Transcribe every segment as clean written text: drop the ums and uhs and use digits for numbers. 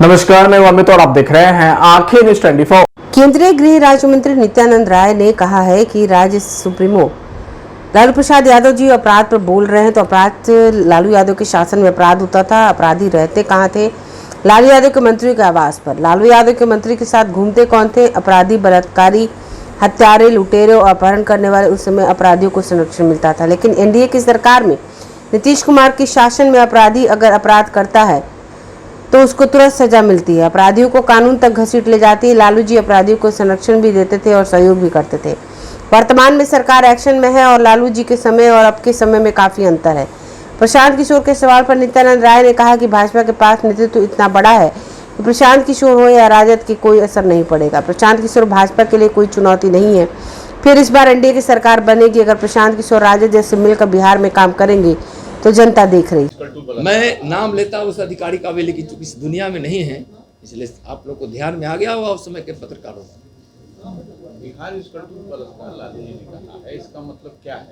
नमस्कार, मैं अमित और आप देख रहे हैं आंखें न्यूज 24। केंद्रीय गृह राज्य मंत्री नित्यानंद राय ने कहा है कि राज्य सुप्रीमो लालू प्रसाद यादव जी अपराध पर बोल रहे हैं तो अपराध लालू यादव के शासन में अपराध होता था, अपराधी रहते कहाँ थे? लालू यादव के मंत्री के आवास पर। लालू यादव के मंत्री के साथ घूमते कौन थे? अपराधी, बलात्कारी, हत्यारे, लुटेरे और अपहरण करने वाले। उस समय अपराधियों को संरक्षण मिलता था, लेकिन एनडीए की सरकार में नीतीश कुमार के शासन में अपराधी अगर अपराध करता है तो उसको तुरंत सजा मिलती है, अपराधियों को कानून तक घसीट ले जाती है। लालू जी अपराधियों को संरक्षण भी देते थे और सहयोग भी करते थे। वर्तमान में सरकार एक्शन में है और लालू जी के समय और अब के समय में काफी अंतर है। प्रशांत किशोर के सवाल पर नित्यानंद राय ने कहा कि भाजपा के पास नेतृत्व इतना बड़ा है कि प्रशांत किशोर हो या राजद की कोई असर नहीं पड़ेगा। प्रशांत किशोर भाजपा के लिए कोई चुनौती नहीं है। फिर इस बार एनडीए की सरकार बनेगी। अगर प्रशांत किशोर राजद जैसे मिलकर बिहार में काम करेंगे तो जनता देख रही। मैं नाम लेता हूँ उस अधिकारी का भी, लेकिन चूंकि इस दुनिया में नहीं है इसलिए आप लोग को ध्यान में आ गया होगा उस समय के पत्रकारों को। बिहार लालू जी ने कहा है, इसका मतलब क्या है?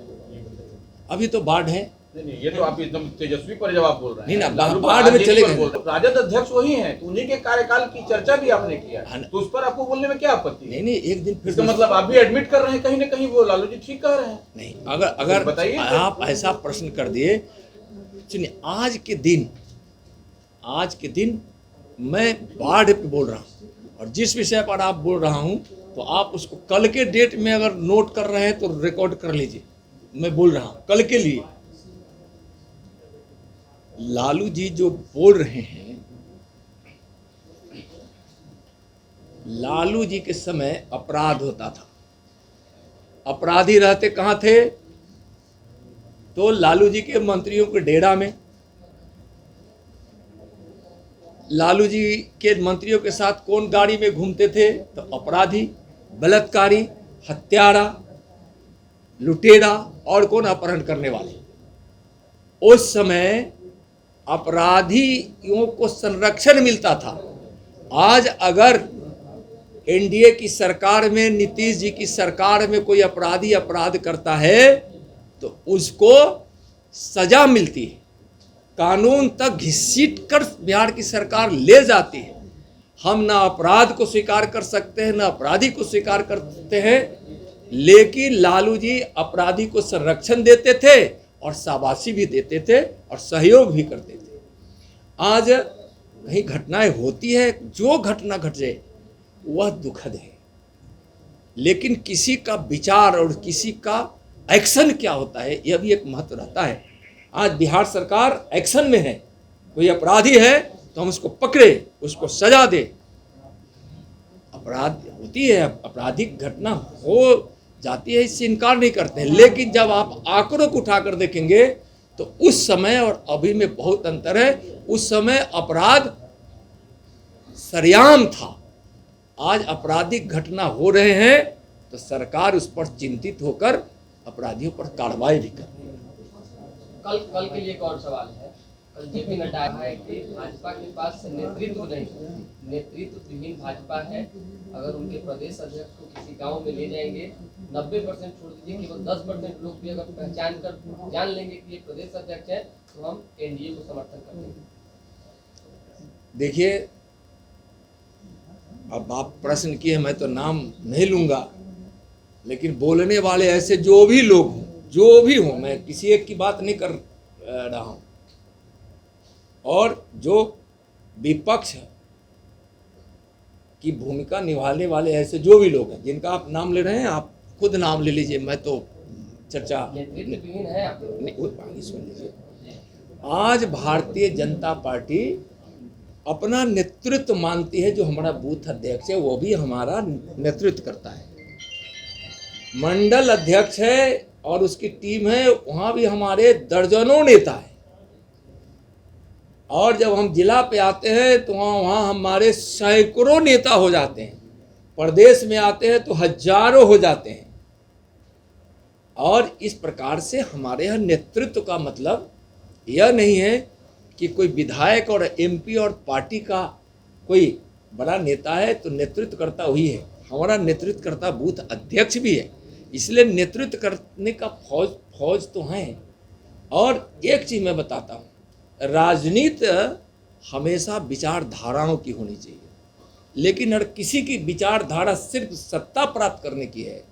अभी तो बाढ़ है। नहीं, ये तो आप एकदम तेजस्वी पर जवाब बोल रहे हैं। नहीं ना, बाढ़ में चले गए। राजद अध्यक्ष वही हैं, तो उन्हीं के कार्यकाल की चर्चा भी आपने किया, तो उस पर आपको बोलने में क्या आपत्ति है? नहीं, एक दिन फिर इसका मतलब आप भी एडमिट कर रहे हैं कहीं ना कहीं वो लालू जी ठीक कह रहे हैं। नहीं, अगर बताइए आप ऐसा प्रश्न कर दिए। सुनिए, आज के दिन मैं बाढ़ पे बोल रहा हूँ और जिस विषय पर आप बोल रहा हूँ तो आप उसको कल के डेट में अगर नोट कर रहे हैं तो रिकॉर्ड कर लीजिए। मैं बोल रहा हूँ कल के लिए। लालू जी जो बोल रहे हैं, लालू जी के समय अपराध होता था, अपराधी रहते कहाँ थे? तो लालू जी के मंत्रियों के डेरा में। लालू जी के मंत्रियों के साथ कौन गाड़ी में घूमते थे? तो अपराधी, बलात्कारी, हत्यारा, लुटेरा और कौन? अपहरण करने वाले। उस समय अपराधियों को संरक्षण मिलता था। आज अगर एनडीए की सरकार में, नीतीश जी की सरकार में कोई अपराधी अपराध करता है तो उसको सजा मिलती है, कानून तक घसीट कर बिहार की सरकार ले जाती है। हम ना अपराध को स्वीकार कर सकते हैं ना अपराधी को स्वीकार करते हैं, लेकिन लालू जी अपराधी को संरक्षण देते थे और शाबाशी भी देते थे और सहयोग भी करते थे। आज कहीं घटनाएं होती है, जो घटना घट जाए वह दुखद है, लेकिन किसी का विचार और किसी का एक्शन क्या होता है यह भी एक महत्व रहता है। आज बिहार सरकार एक्शन में है। कोई अपराधी है तो हम उसको पकड़े, उसको सजा दे। अपराध होती है, आपराधिक घटना हो जाती है, इससे इनकार नहीं करते हैं, लेकिन जब आप आंकड़ों को उठाकर देखेंगे तो उस समय और अभी में बहुत अंतर है। उस समय अपराध सरेआम था, आज आपराधिक घटना हो रहे हैं तो सरकार उस पर चिंतित होकर अपराधियों पर कार्रवाई भी कर रही है। कल के लिए एक और सवाल है। कल जेपी नड्डा है कि भाजपा के पास नेतृत्व नहीं, नेतृत्व विहीन भाजपा है। अगर उनके प्रदेश अध्यक्ष को किसी गांव में ले जाएंगे, 90% छोड़ दीजिए, केवल 10% लोग भी अगर पहचान कर जान लेंगे कि ये प्रदेश अध्यक्ष है तो हम एनडीए को समर्थन कर देंगे। देखिए, अब आप प्रश्न किए, मैं तो नाम नहीं लूंगा, लेकिन बोलने वाले ऐसे जो भी लोग हों, जो भी हों, मैं किसी एक की बात नहीं कर रहा हूं, और जो विपक्ष की भूमिका निभाने वाले ऐसे जो भी लोग हैं, जिनका आप नाम ले रहे हैं, आप खुद नाम ले लीजिए, मैं तो चर्चा नेतृत्वहीन है आप नहीं। सुन लीजिए, आज भारतीय जनता पार्टी अपना नेतृत्व मानती है। जो हमारा बूथ अध्यक्ष है वो भी हमारा नेतृत्व करता है, मंडल अध्यक्ष है और उसकी टीम है, वहाँ भी हमारे दर्जनों नेता हैं। और जब हम जिला पे आते हैं तो वहाँ हमारे सैकड़ों नेता हो जाते हैं, प्रदेश में आते हैं तो हजारों हो जाते हैं। और इस प्रकार से हमारे यहाँ नेतृत्व का मतलब यह नहीं है कि कोई विधायक और एमपी और पार्टी का कोई बड़ा नेता है तो नेतृत्व करता वही है। हमारा नेतृत्व करता बूथ अध्यक्ष भी है, इसलिए नेतृत्व करने का फौज तो है। और एक चीज़ मैं बताता हूँ, राजनीति हमेशा विचारधाराओं की होनी चाहिए। लेकिन अगर किसी की विचारधारा सिर्फ सत्ता प्राप्त करने की है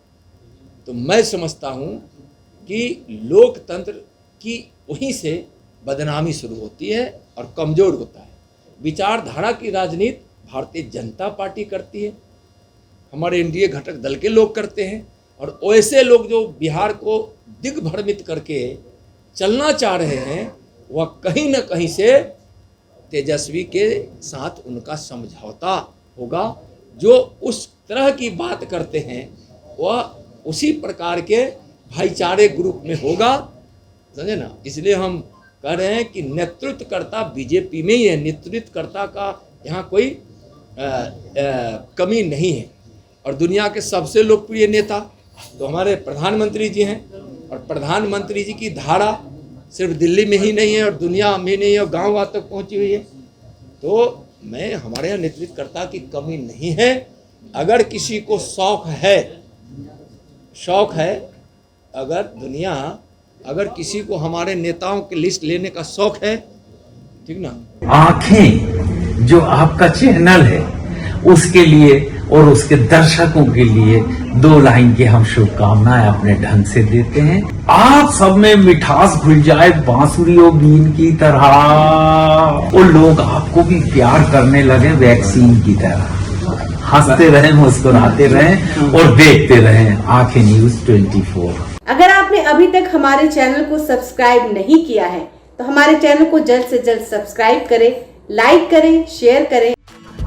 तो मैं समझता हूँ कि लोकतंत्र की वहीं से बदनामी शुरू होती है और कमज़ोर होता है। विचारधारा की राजनीति भारतीय जनता पार्टी करती है, हमारे एनडीए घटक दल के लोग करते हैं, और ऐसे लोग जो बिहार को दिग्भ्रमित करके चलना चाह रहे हैं वह कहीं न कहीं से तेजस्वी के साथ उनका समझौता होगा। जो उस तरह की बात करते हैं वह उसी प्रकार के भाईचारे ग्रुप में होगा, समझे ना। इसलिए हम कह रहे हैं कि नेतृत्वकर्ता बीजेपी में ही है, नेतृत्वकर्ता का यहाँ कोई कमी नहीं है। और दुनिया के सबसे लोकप्रिय नेता तो हमारे प्रधानमंत्री जी हैं, और प्रधानमंत्री जी की धारा सिर्फ दिल्ली में ही नहीं है और दुनिया में नहीं है और गाँव तक पहुँची हुई है। तो मैं हमारे यहाँ नेतृत्वकर्ता की कमी नहीं है। अगर किसी को शौक है अगर किसी को हमारे नेताओं की लिस्ट लेने का शौक है, ठीक ना। आंखें जो आपका चैनल है उसके लिए और उसके दर्शकों के लिए 2 लाइन की हम शुभकामनाएं अपने ढंग से देते हैं। आप सब में मिठास घुल जाए बांसुरी और बीन की तरह, और लोग आपको भी प्यार करने लगे वैक्सीन की तरह। हंसते रहें, मुस्कुराते रहें और देखते रहें आंखें न्यूज 24। अगर आपने अभी तक हमारे चैनल को सब्सक्राइब नहीं किया है तो हमारे चैनल को जल्द से जल्द सब्सक्राइब करें, लाइक करें, शेयर करें।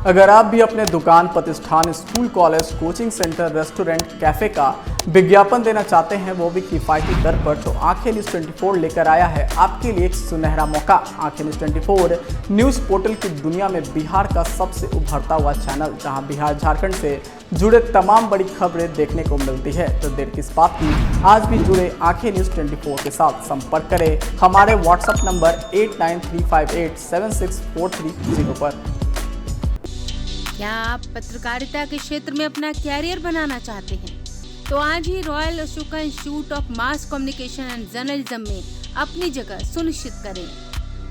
अगर आप भी अपने दुकान, प्रतिष्ठान, school, college, coaching centre, restaurant, cafe का विज्ञापन देना चाहते हैं, वो भी किफ़ायती दर पर, तो आंखें न्यूज़ 24 लेकर आया है आपके लिए एक सुनहरा मौका। आंखें न्यूज़ 24 न्यूज़ पोर्टल की दुनिया में बिहार का सबसे उभरता हुआ चैनल, जहां बिहार झारखंड से जुड़े तमाम बड़ी खबरें देखने को मिलती है। तो देर किस बात की, आज भी जुड़े आंखें न्यूज़ 24 के साथ। संपर्क करें हमारे व्हाट्सएप नंबर 8935876430 पर। क्या आप पत्रकारिता के क्षेत्र में अपना कैरियर बनाना चाहते हैं? तो आज ही Royal Ashoka Institute of Mass Communication and Journalism में अपनी जगह सुनिश्चित करें।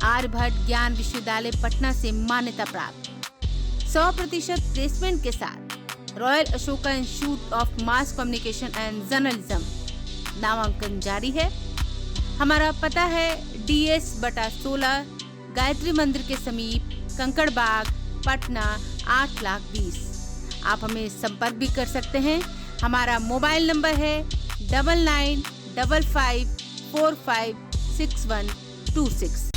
आर्यभट्ट ज्ञान विश्वविद्यालय पटना से मान्यता प्राप्त 100% प्लेसमेंट के साथ royal Ashoka Institute of Mass Communication and journalism नामांकन जारी है। हमारा पता है DS/16 गायत्री मंदिर के समीप, कंकड़बाग, पटना 8,20,000। आप हमें संपर्क भी कर सकते हैं। हमारा मोबाइल नंबर है 9955456126।